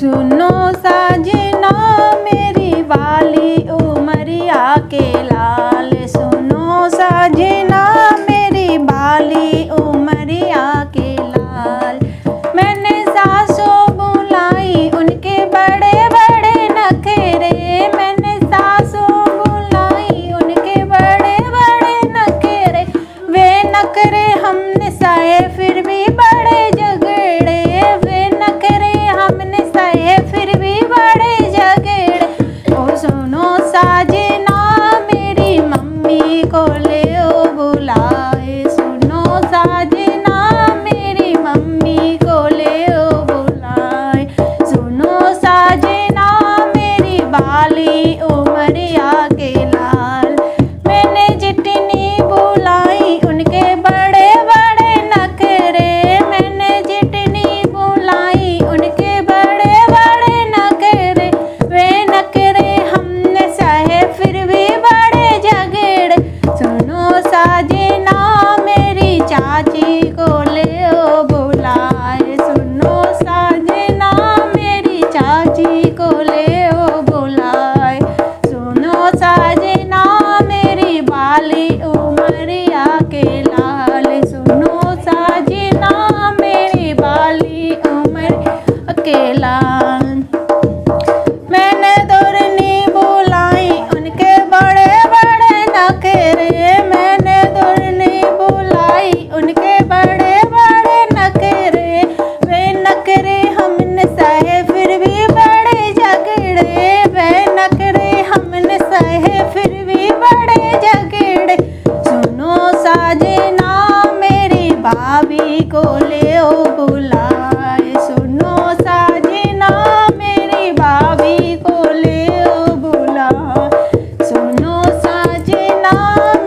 सुनो साजना मेरी बाली उमरिया के लाल, सुनो साजना मेरी बाली उमरिया के लाल। मैंने सासों बुलाई उनके बड़े बड़े नखरे, मैंने सासों बुलाई उनके बड़े बड़े नखरे। वे नखरे हमने सहे फिर भी बड़े झगड़े, वे नखरे हमने सहे फिर भी बड़े झगड़े। ओ सुनो साजना मेरी मम्मी को ले ओ बुलाए, सुनो साजना मेरी मम्मी को ले ओ बुलाए। सुनो साजना मेरी बाली उमरिया के लाल। मैंने जितनी बुलाई उनके बड़े बड़े नखरे, मैंने जितनी बुलाई उनके बड़े बड़े नखरे। वे नखरे हमने सहे फिर भी बड़े झगड़े। सुनो साजना मेरी चाची को ले ओ बुलाए, सुनो साजना मेरी चाची को ले ओ बुलाए। सुनो साजना मेरी बाली उमरिया के लाल, सुनो साजना मेरी बाली उमरिया के लाल। मैंने दुरनी बुलाई उनके बड़े बड़े नखरे, मैंने दुरनी बुलाई उनके बड़े बड़े नखरे। वे नखरे हमने सहे फिर भी बड़े झगड़े, वे नखरे हमने सहे फिर भी बड़े झगड़े। सुनो साजना मेरी भाभी को ले ओ बुलाए, सुनो साजना मेरी भाभी को ले ओ बुलाए। सुनो साजना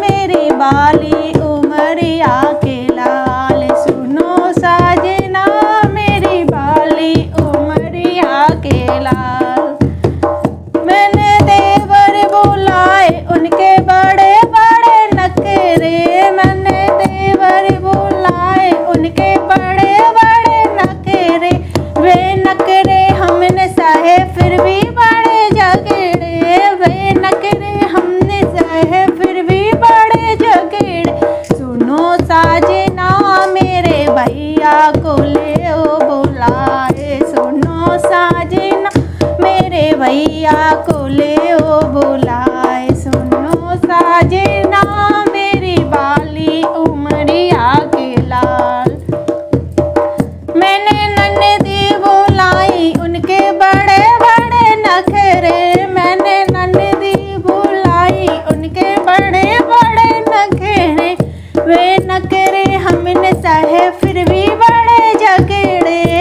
मेरी बाली उमरिया के लाल, सुनो साजना मेरी बाली उमरिया के लाल। मैंने देवर बुलाए उनके बड़े बड़े नखरे, मैंने देवर बुलाए उनके बड़े बड़े नखरे। वे नखरे हमने सहे फिर भी बड़े झगड़े, वे नखरे हमने सहे फिर भी बड़े झगड़े। सुनो साजना मेरे भैया को ले ओ बुलाए, सुनो साजना मेरे भैया को ले ओ बुलाए। सुनो साजना मेरी बाली उमरिया के लाल। मैंने ननदी बुलाई उनके बड़े बड़े नखरे, मैंने ननदी बुलाई उनके बड़े बड़े नखरे। वे नखरे हमने सहे फिर भी बड़े झगड़े,